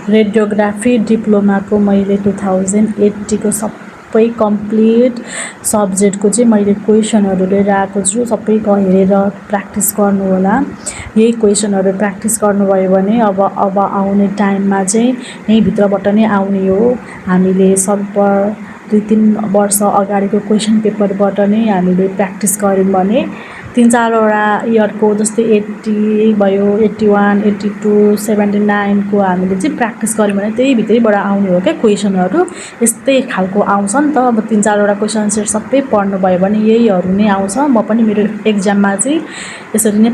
Radiography डिप्लोमाको मैले 2080 को सबै कम्प्लिट सब्जेक्टको चाहिँ मैले क्वेसनहरू लिएर आएको छु। सबै हेरेर प्र्याक्टिस गर्नु होला। यही क्वेसनहरू प्र्याक्टिस गर्नुभयो भने अब आउने टाइममा चाहिँ यहीँभित्रबाट नै आउने हो। हामीले सब 2-3 वर्ष अगाडिको क्वेसन पेपरबाट नै हामीले प्र्याक्टिस गऱ्यौँ भने 3-4वटा इयरको जस्तै 80 भयो, 81, 82, 79 को हामीले चाहिँ प्र्याक्टिस गऱ्यौँ भने त्यही भित्रैबाट आउने हो क्या क्वेसनहरू। यस्तै खालको आउँछ नि त। अब 3-4वटा क्वेसन आन्सर सबै पढ्नुभयो भने यहीहरू नै आउँछ। म पनि मेरो एक्जाममा चाहिँ यसरी नै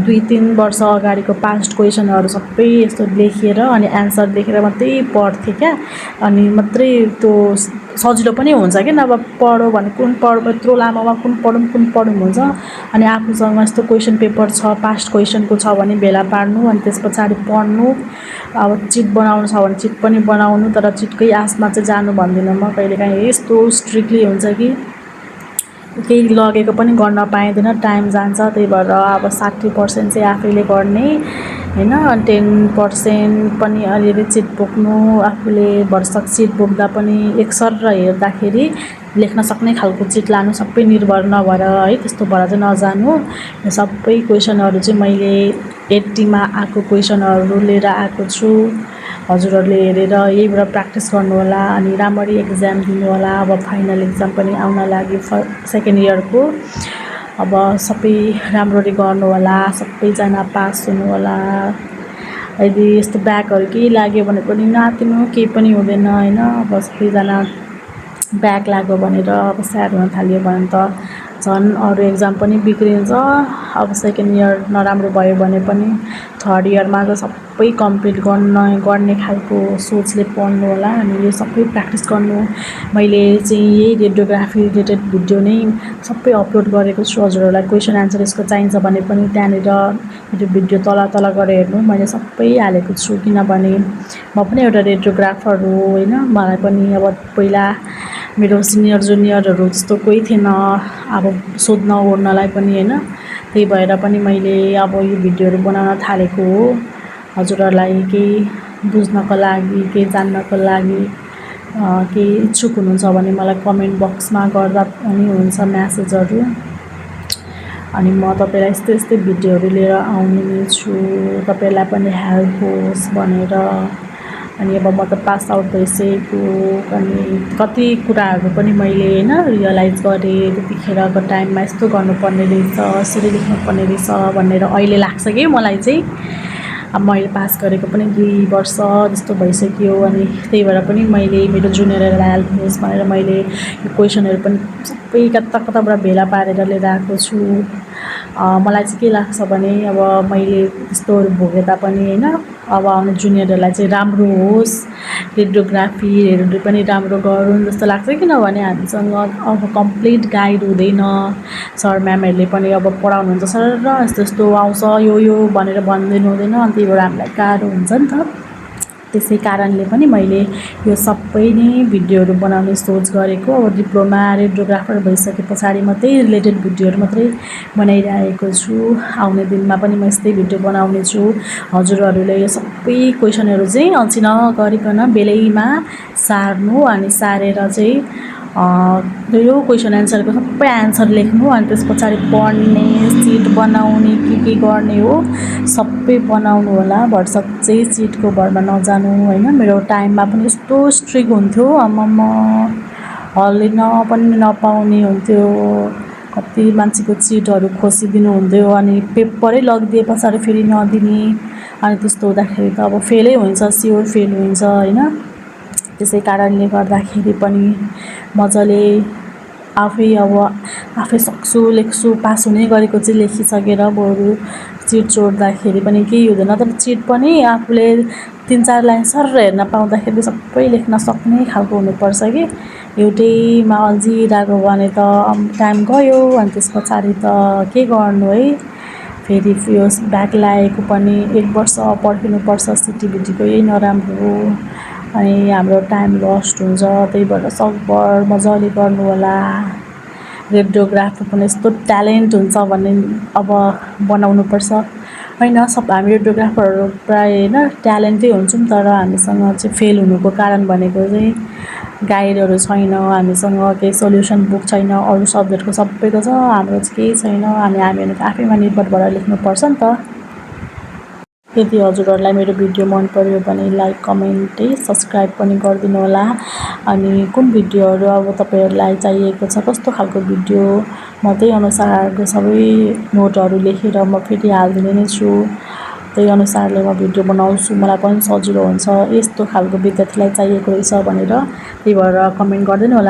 2-3 वर्ष अगाडिको पास्ट क्वेसनहरू सबै यस्तो लेखेर अनि एन्सर लेखेर मात्रै पढ्थेँ क्या। अनि मात्रै त्यो सजिलो पनि हुन्छ क्या। नभए पढ्यो भने कुन पढ्यो यत्रो लामोमा कुन पढौँ हुन्छ। अनि आफूसँग यस्तो क्वेसन पेपर छ, पास्ट क्वेसनको छ भने भेला पार्नु, अनि त्यस पछाडि पढ्नु। अब चिट बनाउनु छ भने चिट पनि बनाउनु, तर चिटकै आसमा चाहिँ जानु भन्दिनँ म। कहिलेकाहीँ यस्तो स्ट्रिक्टली हुन्छ कि केही लगेको पनि गर्न पाइँदैन, टाइम जान्छ। त्यही भएर अब 60% चाहिँ आफैले गर्ने हैन, 10% पनि अलिअलि चिट बोक्नु। आफूले भरसक चिट बोक्दा पनि एकसर हेर्दाखेरि लेख्न सक्ने खालको चिट लानु, सबै निर्भर नभएर है, त्यस्तो भएर चाहिँ नजानु। सबै क्वेसनहरू चाहिँ मैले 80 मा आएको क्वेसनहरू लिएर आएको छु। हजुरहरूले हेरेर यहीबाट प्र्याक्टिस गर्नु होला अनि राम्ररी एक्जाम दिनु होला। अब फाइनल एक्जाम पनि आउन लाग्यो सेकेन्ड इयरको। अब सबै राम्ररी गर्नु होला, सबैजना पास हुनु होला। यदि यस्तो ब्याकहरू केही लाग्यो भने पनि नातिनु, केही पनि हुँदैन हैन। अब सबैजना ब्याक लाग्यो भनेर अब स्याड हुन थाल्यो भने त झन् अरू एक्जाम पनि बिग्रिन्छ। अब सेकेन्ड इयर नराम्रो भयो भने पनि थर्ड इयरमा त सबै कम्प्लिट गर्ने खालको सोचले पढ्नु होला। अनि यो सबै प्र्याक्टिस गर्नु। मैले चाहिँ यही रेडियोग्राफी रिलेटेड भिडियो नै सबै अपलोड गरेको छु। हजुरहरूलाई क्वेसन आन्सर यसको चाहिन्छ भने पनि त्यहाँनिर मेरो भिडियो तल गएर हेर्नु, मैले सबै हालेको छु। किनभने म पनि एउटा रेडियोग्राफर हो हैन। मलाई पनि अब पहिला मेरो सिनियर जुनियरहरू जस्तो कोही थिएन अब सोध्न ओर्नलाई पनि हैन। त्यही भएर पनि मैले अब यो भिडियोहरू बनाउन थालेको हो। हजुरहरूलाई केही बुझ्नको लागि, केही जान्नको लागि केही इच्छुक हुनुहुन्छ भने मलाई कमेन्ट बक्समा गर्दा पनि हुन्छ म्यासेजहरू। अनि म तपाईलाई यस्तै भिडियोहरू लिएर आउने नै छु, तपाईलाई पनि हेल्प होस् भनेर। अनि अब म त पास आउट भइसकेको, अनि कति कुराहरू पनि मैले हैन रियलाइज गरेँ। त्यतिखेरको टाइममा यस्तो गर्नुपर्ने रहेछ, यसरी लेख्नुपर्ने रहेछ भनेर अहिले लाग्छ कि मलाई चाहिँ। अब मैले पास गरेको पनि 2 वर्ष जस्तो भइसक्यो। अनि त्यही भएर पनि मैले मेरो जुनियरहरूलाई हेल्प होस् भनेर मैले यो क्वेसनहरू पनि सबै कताबाट भेला पारेर लिएर आएको छु। मलाई चाहिँ के लाग्छ भने अब मैले यस्तोहरू भोगे तापनि हैन, अब आउने जुनियरहरूलाई चाहिँ राम्रो होस्, रेडियोग्राफीहरू पनि राम्रो गरून् जस्तो लाग्छ। किनभने हामीसँग अब कम्प्लिट गाइड हुँदैन। सर म्यामहरूले पनि अब पढाउनुहुन्छ सर यस्तो आउँछ यो भनेर भनिदिनु हुँदैन। अनि त्यही भएर हामीलाई गाह्रो हुन्छ नि त। त्यसै कारणले पनि मैले यो सबै नै भिडियोहरू बनाउने सोच गरेको। अब डिप्लोमा रेडियोग्राफर भइसके पछाडि मात्रै रिलेटेड भिडियोहरू मात्रै बनाइरहेको छु। आउने दिनमा पनि म यस्तै भिडियो बनाउने छु। हजुरहरूले यो सबै क्वेसनहरू चाहिँ अल्छी नगरिकन बेलैमा सार्नु, अनि सारेर चाहिँ यो क्वेसन एन्सरको सबै एन्सर लेख्नु। अनि त्यस पछाडि पढ्ने, सिट बनाउने, के गर्ने हो सबै बनाउनु होला। भरसक चाहिँ सिटको भरमा नजानु हैन। मेरो टाइममा पनि यस्तो स्ट्रिक्ट हुन्थ्यो, आम्मामा हल्लिन पनि नपाउने हुन्थ्यो। कति मान्छेको चिटहरू खोसिदिनु हुन्थ्यो, अनि पेपरै लगिदिए पछाडि फेरि नदिने। अनि त्यस्तो हुँदाखेरि त अब फेलै हुन्छ, स्योर फेल हुन्छ हैन। त्यसै कारणले गर्दाखेरि पनि मजाले आफै सक्छु, लेख्छु, पास हुने गरेको चाहिँ लेखिसकेर बरु चिट चोर्दाखेरि पनि केही हुँदैन। तर चिट पनि आफूले 3-4 लाइन सर हेर्न पाउँदाखेरि सबै लेख्न सक्ने खालको हुनुपर्छ कि। एउटैमा अल्झिरहेको भने त टाइम गयो। अनि त्यस पछाडि त के गर्नु है। फेरि यो ब्याक लागेको पनि 1 वर्ष पर्खिनुपर्छ। सिटिभिटीको यही नराम्रो हो। अनि हाम्रो टाइम लस्ट हुन्छ। त्यही भएर सकभर मजाले गर्नु होला। रेडियोग्राफी पनि यस्तो ट्यालेन्ट हुन्छ भन्ने अब बनाउनुपर्छ। होइन सब हामी रेडियोग्राफरहरू प्रायः होइन ट्यालेन्टै हुन्छौँ, तर हामीसँग चाहिँ फेल हुनुको कारण भनेको चाहिँ गाइडहरू छैन, हामीसँग केही सल्युसन बुक छैन। अरू सब्जेक्टको सबैको छ, हाम्रो चाहिँ केही छैन। हामी आफैमा निर्भर भएर लेख्नुपर्छ नि त। यदि हजुरहरूलाई मेरो भिडियो मन पर्यो भने लाइक, कमेन्ट, सब्सक्राइब पनि गरिदिनु होला। अनि कुन भिडियोहरू अब तपाईँहरूलाई चाहिएको छ, कस्तो खालको भिडियो, म त्यही अनुसारको सबै नोटहरू लेखेर म फेरि हालिदिने नै छु। त्यही अनुसारले म भिडियो बनाउँछु, मलाई पनि सजिलो हुन्छ। यस्तो खालको विद्यार्थीलाई चाहिएको रहेछ भनेर, त्यही भएर कमेन्ट गरिदिनु होला।